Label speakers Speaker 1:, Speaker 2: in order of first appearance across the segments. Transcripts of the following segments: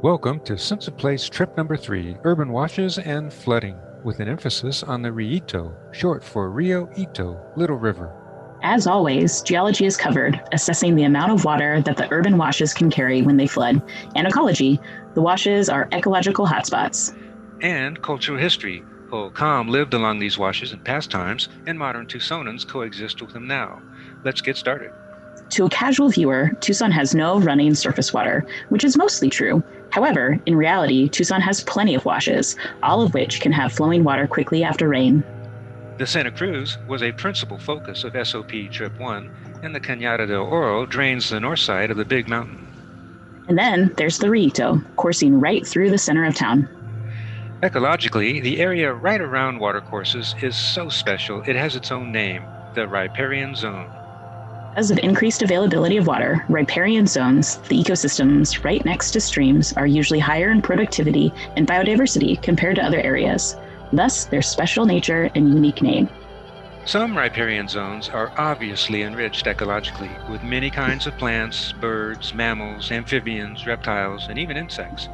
Speaker 1: Welcome to Sense of Place trip number 3, Urban Washes and Flooding, with an emphasis on the Riito, short for Rio Ito, Little River.
Speaker 2: As always, geology is covered, assessing the amount of water that the urban washes can carry when they flood, and ecology. The washes are ecological hotspots.
Speaker 1: And cultural history. Holcomb lived along these washes in past times, and modern Tucsonans coexist with them now. Let's get started.
Speaker 2: To a casual viewer, Tucson has no running surface water, which is mostly true. However, in reality, Tucson has plenty of washes, all of which can have flowing water quickly after rain.
Speaker 1: The Santa Cruz was a principal focus of SOP Trip 1, and the Cañada del Oro drains the north side of the Big Mountain.
Speaker 2: And then there's the Riito, coursing right through the center of town.
Speaker 1: Ecologically, the area right around watercourses is so special it has its own name, the riparian zone.
Speaker 2: Because of increased availability of water, riparian zones, the ecosystems right next to streams, are usually higher in productivity and biodiversity compared to other areas. Thus, their special nature and unique name.
Speaker 1: Some riparian zones are obviously enriched ecologically, with many kinds of plants, birds, mammals, amphibians, reptiles, and even insects,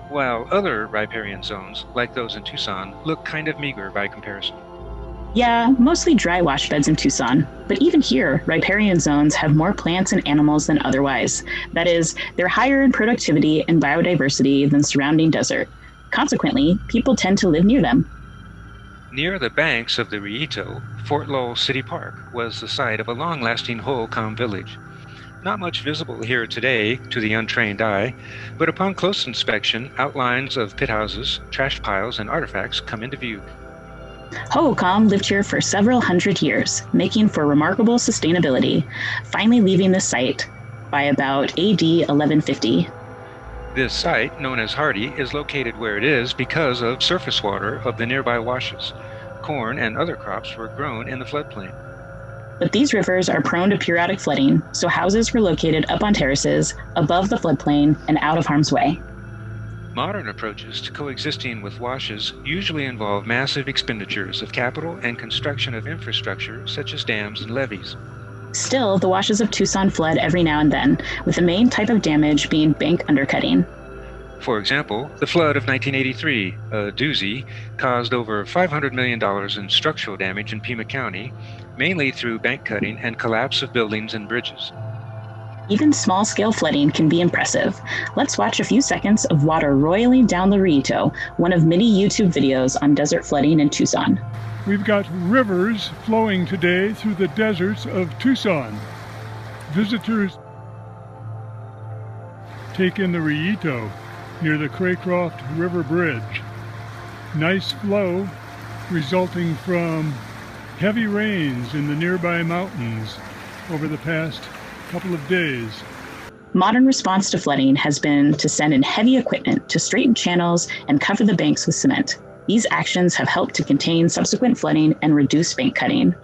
Speaker 1: while other riparian zones, like those in Tucson, look kind of meager by comparison.
Speaker 2: Yeah, mostly dry wash beds in Tucson, but even here, riparian zones have more plants and animals than otherwise. That is, they're higher in productivity and biodiversity than surrounding desert. Consequently, people tend to live near them.
Speaker 1: Near the banks of the Riito, Fort Lowell City Park was the site of a long-lasting Holcomb village. Not much visible here today to the untrained eye, but upon close inspection, outlines of pit houses, trash piles, and artifacts come into view.
Speaker 2: Holcomb lived here for several hundred years, making for remarkable sustainability, finally leaving the site by about AD 1150.
Speaker 1: This site, known as Hardy, is located where it is because of surface water of the nearby washes. Corn and other crops were grown in the floodplain.
Speaker 2: But these rivers are prone to periodic flooding, so houses were located up on terraces, above the floodplain, and out of harm's way.
Speaker 1: Modern approaches to coexisting with washes usually involve massive expenditures of capital and construction of infrastructure such as dams and levees.
Speaker 2: Still, the washes of Tucson flood every now and then, with the main type of damage being bank undercutting.
Speaker 1: For example, the flood of 1983, a doozy, caused over $500 million in structural damage in Pima County, mainly through bank cutting and collapse of buildings and bridges.
Speaker 2: Even small-scale flooding can be impressive. Let's watch a few seconds of water roiling down the Riito, one of many YouTube videos on desert flooding in Tucson.
Speaker 3: We've got rivers flowing today through the deserts of Tucson. Visitors take in the Riito near the Craycroft River Bridge. Nice flow resulting from heavy rains in the nearby mountains over the past couple of days.
Speaker 2: Modern response to flooding has been to send in heavy equipment to straighten channels and cover the banks with cement. These actions have helped to contain subsequent flooding and reduce bank cutting.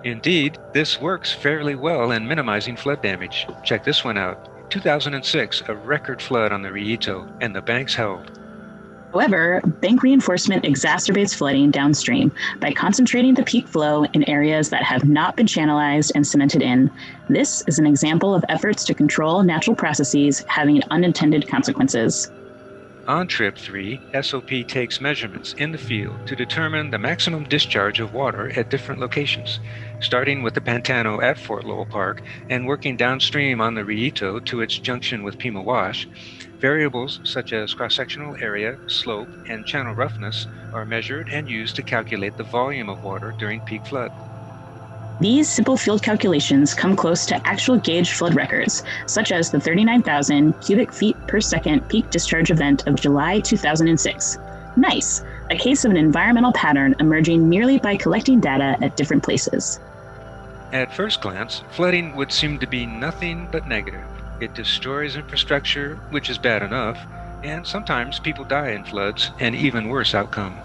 Speaker 1: Indeed, this works fairly well in minimizing flood damage. Check this one out. 2006, a record flood on the Riito, and the banks held.
Speaker 2: However, bank reinforcement exacerbates flooding downstream by concentrating the peak flow in areas that have not been channelized and cemented in. This is an example of efforts to control natural processes having unintended consequences.
Speaker 1: On Trip 3, SOP takes measurements in the field to determine the maximum discharge of water at different locations, starting with the Pantano at Fort Lowell Park and working downstream on the Riito to its junction with Pima Wash. Variables such as cross-sectional area, slope, and channel roughness are measured and used to calculate the volume of water during peak flood.
Speaker 2: These simple field calculations come close to actual gauge flood records, such as the 39,000 cubic feet per second peak discharge event of July 2006. Nice! A case of an environmental pattern emerging merely by collecting data at different places.
Speaker 1: At first glance, flooding would seem to be nothing but negative. It destroys infrastructure, which is bad enough, and sometimes people die in floods, an even worse outcome.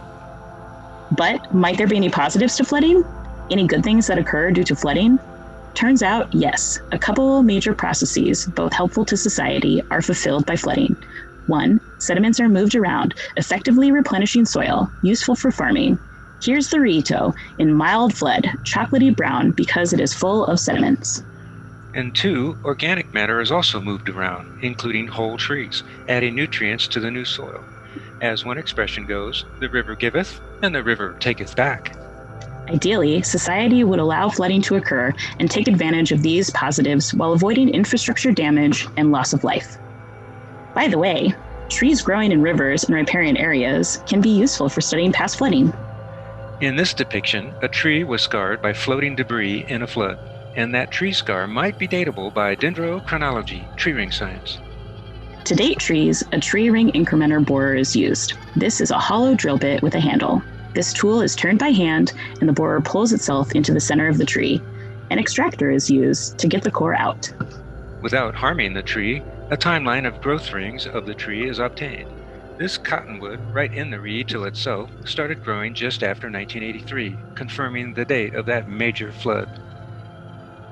Speaker 2: But might there be any positives to flooding? Any good things that occur due to flooding? Turns out, yes, a couple major processes, both helpful to society, are fulfilled by flooding. 1. Sediments are moved around, effectively replenishing soil, useful for farming. Here's the Riito, in mild flood, chocolatey brown because it is full of sediments.
Speaker 1: And 2, organic matter is also moved around, including whole trees, adding nutrients to the new soil. As one expression goes, the river giveth, and the river taketh back.
Speaker 2: Ideally, society would allow flooding to occur and take advantage of these positives while avoiding infrastructure damage and loss of life. By the way, trees growing in rivers and riparian areas can be useful for studying past flooding.
Speaker 1: In this depiction, a tree was scarred by floating debris in a flood, and that tree scar might be datable by dendrochronology, tree ring science.
Speaker 2: To date trees, a tree ring incrementer borer is used. This is a hollow drill bit with a handle. This tool is turned by hand, and the borer pulls itself into the center of the tree. An extractor is used to get the core out.
Speaker 1: Without harming the tree, a timeline of growth rings of the tree is obtained. This cottonwood, right in the rieto itself, started growing just after 1983, confirming the date of that major flood.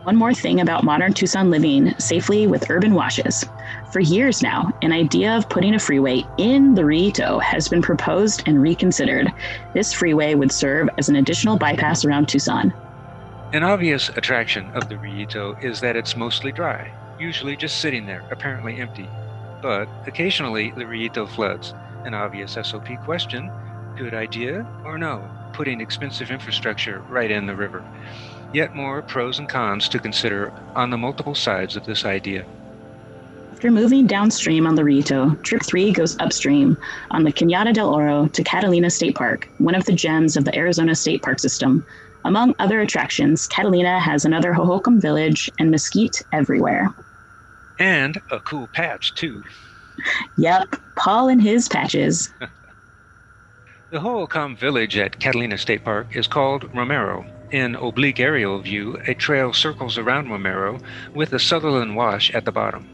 Speaker 2: One more thing about modern Tucson living safely with urban washes. For years now, an idea of putting a freeway in the rieto has been proposed and reconsidered. This freeway would serve as an additional bypass around Tucson.
Speaker 1: An obvious attraction of the rieto is that it's mostly dry, usually just sitting there, apparently empty. But occasionally the rieto floods. An obvious SOP question, good idea or no, putting expensive infrastructure right in the river? Yet more pros and cons to consider on the multiple sides of this idea.
Speaker 2: After moving downstream on the Rieto, Trip 3 goes upstream on the Cañada del Oro to Catalina State Park, one of the gems of the Arizona State Park system. Among other attractions, Catalina has another Hohokam village and mesquite everywhere.
Speaker 1: And a cool patch, too.
Speaker 2: Yep, Paul and his patches.
Speaker 1: The Hohokam village at Catalina State Park is called Romero. In oblique aerial view, a trail circles around Romero with the Sutherland Wash at the bottom.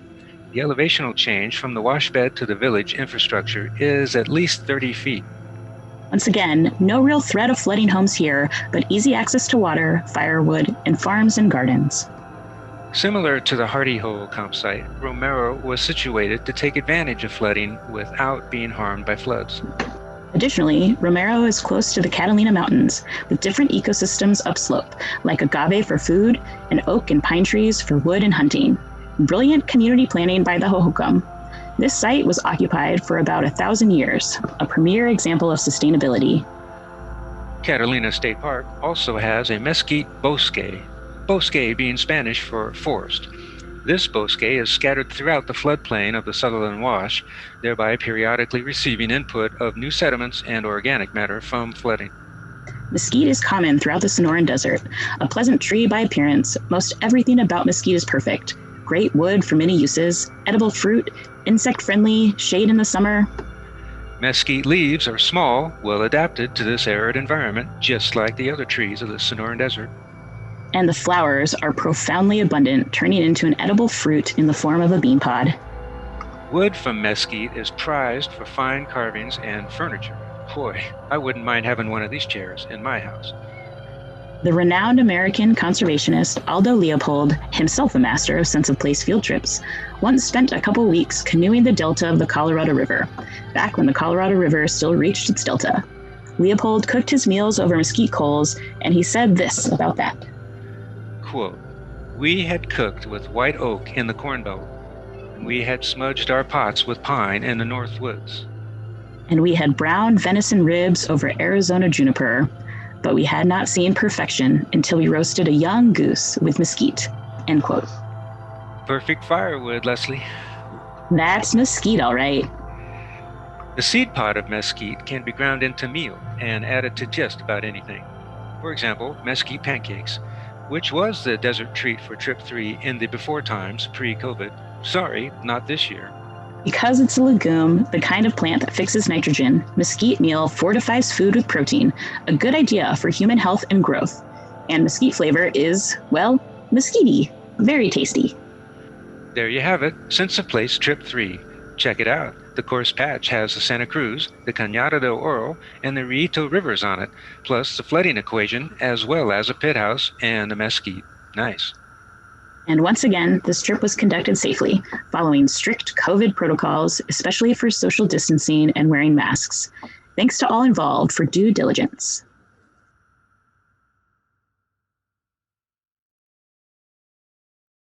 Speaker 1: The elevational change from the wash bed to the village infrastructure is at least 30 feet.
Speaker 2: Once again, no real threat of flooding homes here, but easy access to water, firewood, and farms and gardens.
Speaker 1: Similar to the Hardy Hohokam site, Romero was situated to take advantage of flooding without being harmed by floods.
Speaker 2: Additionally, Romero is close to the Catalina Mountains, with different ecosystems upslope, like agave for food and oak and pine trees for wood and hunting. Brilliant community planning by the Hohokam. This site was occupied for about 1,000 years, a premier example of sustainability.
Speaker 1: Catalina State Park also has a mesquite bosque, bosque being Spanish for forest. This bosque is scattered throughout the floodplain of the Sutherland Wash, thereby periodically receiving input of new sediments and organic matter from flooding.
Speaker 2: Mesquite is common throughout the Sonoran Desert. A pleasant tree by appearance, most everything about mesquite is perfect. Great wood for many uses, edible fruit, insect-friendly, shade in the summer.
Speaker 1: Mesquite leaves are small, well adapted to this arid environment, just like the other trees of the Sonoran Desert.
Speaker 2: And the flowers are profoundly abundant, turning into an edible fruit in the form of a bean pod.
Speaker 1: Wood from mesquite is prized for fine carvings and furniture. Boy, I wouldn't mind having one of these chairs in my house.
Speaker 2: The renowned American conservationist Aldo Leopold, himself a master of sense of place field trips, once spent a couple weeks canoeing the delta of the Colorado River, back when the Colorado River still reached its delta. Leopold cooked his meals over mesquite coals, and he said this about that.
Speaker 1: Quote, "We had cooked with white oak in the Corn Belt, and we had smudged our pots with pine in the North Woods.
Speaker 2: And we had brown venison ribs over Arizona juniper, but we had not seen perfection until we roasted a young goose with mesquite." End quote.
Speaker 1: Perfect firewood, Leslie.
Speaker 2: That's mesquite, all right.
Speaker 1: The seed pod of mesquite can be ground into meal and added to just about anything. For example, mesquite pancakes, which was the desert treat for Trip 3 in the before times, pre-COVID. Sorry, not this year.
Speaker 2: Because it's a legume, the kind of plant that fixes nitrogen, mesquite meal fortifies food with protein, a good idea for human health and growth. And mesquite flavor is, well, mesquite-y, very tasty.
Speaker 1: There you have it, Sense of Place Trip 3. Check it out. The course patch has the Santa Cruz, the Cañada del Oro, and the Rieto rivers on it, plus the flooding equation, as well as a pit house and a mesquite. Nice.
Speaker 2: And once again, this trip was conducted safely, following strict COVID protocols, especially for social distancing and wearing masks. Thanks to all involved for due diligence.